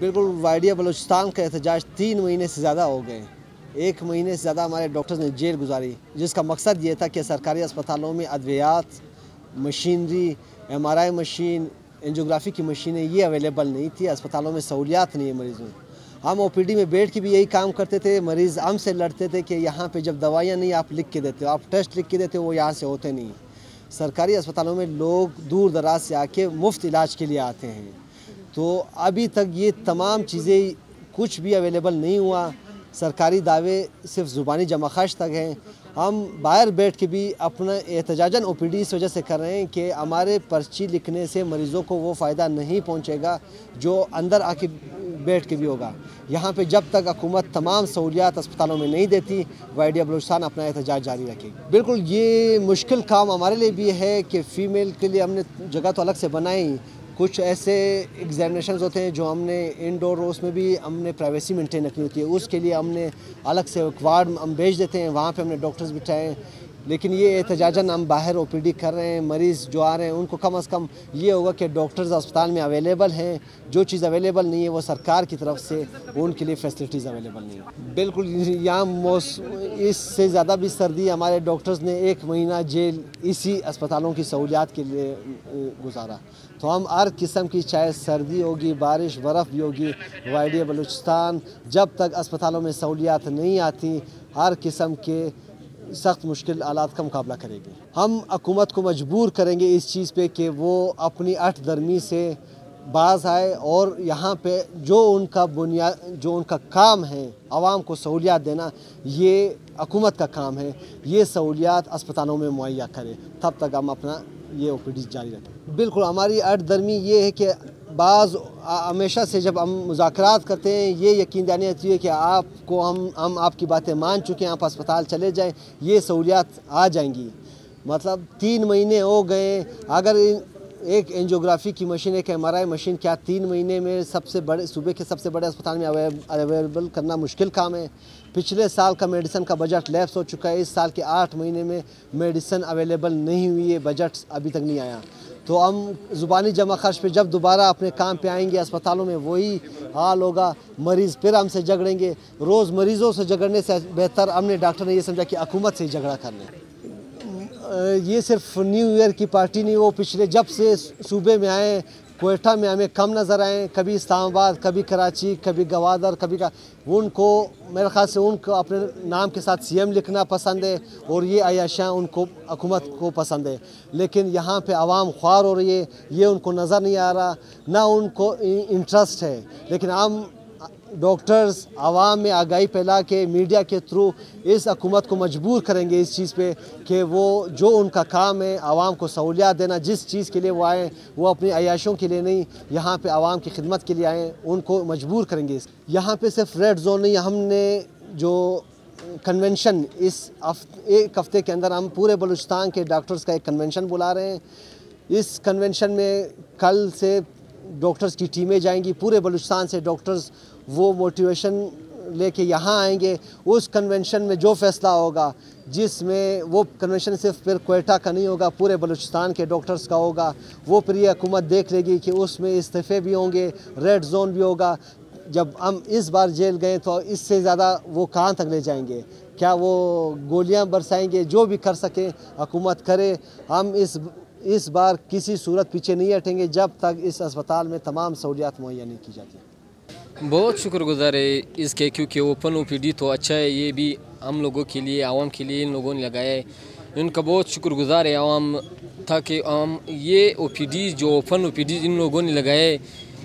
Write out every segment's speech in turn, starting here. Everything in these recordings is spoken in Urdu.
بالکل وائڈیا بلوچستان کا احتجاج 3 مہینے سے زیادہ ہو گئے. 1 مہینے سے زیادہ ہمارے ڈاکٹرز نے جیل گزاری، جس کا مقصد یہ تھا کہ سرکاری اسپتالوں میں ادویات، مشینری، MRI مشین، انجیوگرافی کی مشینیں یہ اویلیبل نہیں تھی. اسپتالوں میں سہولیات نہیں ہے مریضوں. ہم OPD میں بیٹھ کے بھی یہی کام کرتے تھے. مریض ہم سے لڑتے تھے کہ یہاں پہ جب دوائیاں نہیں آپ لکھ کے دیتے ہو، آپ ٹیسٹ لکھ کے دیتے ہو، وہ یہاں سے ہوتے نہیں. سرکاری اسپتالوں میں لوگ دور دراز سے آ کے مفت علاج کے لیے آتے ہیں. تو ابھی تک یہ تمام چیزیں کچھ بھی اویلیبل نہیں ہوا. سرکاری دعوے صرف زبانی جمع خواہش تک ہیں. ہم باہر بیٹھ کے بھی اپنا احتجاجاً OPD اس وجہ سے کر رہے ہیں کہ ہمارے پرچی لکھنے سے مریضوں کو وہ فائدہ نہیں پہنچے گا جو اندر آ کے بیٹھ کے بھی ہوگا. یہاں پہ جب تک حکومت تمام سہولیات اسپتالوں میں نہیں دیتی، وائڈیا بلوچستان اپنا احتجاج جاری رکھے گی. بالکل یہ مشکل کام ہمارے لیے بھی ہے کہ فیمیل کے لیے ہم نے جگہ تو الگ سے بنائی. کچھ ایسے ایگزامینیشنز ہوتے ہیں جو ہم نے انڈور، اس میں بھی ہم نے پرائیویسی مینٹین رکھنی ہوتی ہے. اس کے لیے ہم نے الگ سے ایک وارڈ ہم بھیج دیتے ہیں، وہاں پہ ہم نے ڈاکٹرز بٹھائے ہیں. لیکن یہ احتجاجاً ہم باہر OPD کر رہے ہیں. مریض جو آ رہے ہیں ان کو کم از کم یہ ہوگا کہ ڈاکٹرز اسپتال میں اویلیبل ہیں. جو چیز اویلیبل نہیں ہے وہ سرکار کی طرف سے ان کے لیے فیسلٹیز اویلیبل نہیں ہیں. بالکل یہاں اس سے زیادہ بھی سردی ہمارے ڈاکٹرز نے 1 مہینہ جیل اسی اسپتالوں کی سہولیات کے لیے گزارا. تو ہم ہر قسم کی، چاہے سردی ہوگی، بارش، برف بھی ہوگی، وائڈیا بلوچستان جب تک اسپتالوں میں سہولیات نہیں آتی ہر قسم کے سخت مشکل حالات کا مقابلہ کرے گی. ہم حکومت کو مجبور کریں گے اس چیز پہ کہ وہ اپنی 8 درمی سے باز آئے اور یہاں پہ جو ان کا کام ہے عوام کو سہولیات دینا، یہ حکومت کا کام ہے. یہ سہولیات اسپتالوں میں مہیا کرے، تب تک ہم اپنا یہ OPD جاری رکھیں. بالکل ہماری 8 درمی یہ ہے کہ بعض ہمیشہ سے جب ہم مذاکرات کرتے ہیں یہ یقین دہانی ہوتی ہے کہ آپ کو ہم آپ کی باتیں مان چکے ہیں، آپ اسپتال چلے جائیں، یہ سہولیات آ جائیں گی. مطلب 3 مہینے ہو گئے. اگر ایک انجیوگرافی کی مشین، ایک MRI مشین کیا 3 مہینے میں صوبے کے سب سے بڑے اسپتال میں اویلیبل کرنا مشکل کام ہے. پچھلے سال کا میڈیسن کا بجٹ لیپس ہو چکا ہے. اس سال کے 8 مہینے میں میڈیسن اویلیبل نہیں ہوئی ہے، بجٹ ابھی تک نہیں آیا. تو ہم زبانی جمع خرچ پہ جب دوبارہ اپنے کام پہ آئیں گے اسپتالوں میں وہی حال ہوگا. مریض پھر ہم سے جھگڑیں گے. روز مریضوں سے جھگڑنے سے بہتر ہم نے ڈاکٹر نے یہ سمجھا کہ حکومت سے ہی جھگڑا کر لیں. یہ صرف نیو ایئر کی پارٹی نہیں، وہ پچھلے جب سے صوبے میں آئے کوئٹہ میں ہمیں کم نظر آئے. کبھی اسلام آباد، کبھی کراچی، کبھی گوادر، کبھی ان کو میرے خیال سے ان کو اپنے نام کے ساتھ CM لکھنا پسند ہے اور یہ عیاشیاں ان کو حکومت کو پسند ہے. لیکن یہاں پہ عوام خوار ہو رہی ہے، یہ ان کو نظر نہیں آ رہا، نہ ان کو انٹرسٹ ہے. لیکن ہم ڈاکٹرز عوام میں آگاہی پھیلا کے میڈیا کے تھرو اس حکومت کو مجبور کریں گے اس چیز پہ کہ وہ جو ان کا کام ہے عوام کو سہولیات دینا، جس چیز کے لیے وہ آئیں وہ اپنی عیاشوں کے لیے نہیں، یہاں پہ عوام کی خدمت کے لیے آئیں، ان کو مجبور کریں گے. یہاں پہ صرف ریڈ زون نہیں، ہم نے جو کنونشن ایک ہفتے کے اندر ہم پورے بلوچستان کے ڈاکٹرز کا ایک کنونشن بلا رہے ہیں. اس کنونشن میں کل سے ڈاکٹرز کی ٹیمیں جائیں گی پورے بلوچستان سے. ڈاکٹرز وہ موٹیویشن لے کے یہاں آئیں گے. اس کنونشن میں جو فیصلہ ہوگا، جس میں وہ کنونشن صرف پھر کوئٹہ کا نہیں ہوگا، پورے بلوچستان کے ڈاکٹرز کا ہوگا. وہ پھر یہ حکومت دیکھ لے گی کہ اس میں استعفے بھی ہوں گے، ریڈ زون بھی ہوگا. جب ہم اس بار جیل گئے تو اس سے زیادہ وہ کہاں تک لے جائیں گے؟ کیا وہ گولیاں برسائیں گے؟ جو بھی کر سکے حکومت کرے. ہم اس بار کسی صورت پیچھے نہیں ہٹیں گے جب تک اس اسپتال میں تمام سہولیات مہیا نہیں کی جاتی. بہت شکر گزار ہے اس کے، کیونکہ اوپن OPD تو اچھا ہے. یہ بھی ہم لوگوں کے لیے، عوام کے لیے ان لوگوں نے لگایا ہے. ان کا بہت شکر گزار ہے عوام تھا کہ یہ OPD جو اوپن OPD ان لوگوں نے لگایا ہے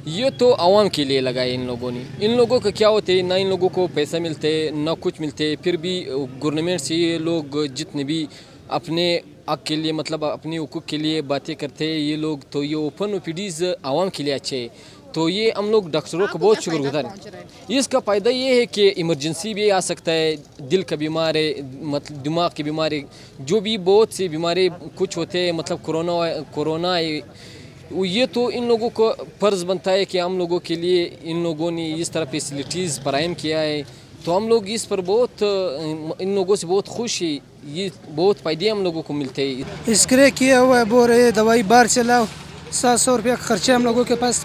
یہ تو عوام کے لیے لگائے. ان لوگوں نے، ان لوگوں کا کیا ہوتے نہ ان لوگوں کو پیسہ ملتے نہ کچھ ملتے. پھر بھی گورنمنٹ سے یہ لوگ جتنے بھی اپنے حق کے لیے، مطلب اپنے حقوق کے لیے باتیں کرتے ہیں یہ لوگ، تو یہ اوپن OPDs عوام کے لیے اچھے ہے. تو یہ ہم لوگ ڈاکٹروں کو بہت شکر گزار ہیں. اس کا فائدہ یہ ہے کہ ایمرجنسی بھی آ سکتا ہے، دل کا بیمار ہے، مطلب دماغ کی بیماری، جو بھی بہت سی بیماری کچھ ہوتے ہیں، مطلب کورونا ہے. یہ تو ان لوگوں کو فرض بنتا ہے کہ ہم لوگوں کے لیے ان لوگوں نے اس طرح فیسلٹیز فراہم کیا ہے. تو ہم لوگ اس پر بہت ان لوگوں سے بہت خوش ہیں. یہ بہت فائدے ہم لوگوں کو ملتے ہیں. اسکرے کیا ہوا ہے، بول رہے دوائی باہر سے لاؤ، 700 روپیہ خرچہ ہم لوگوں کے پاس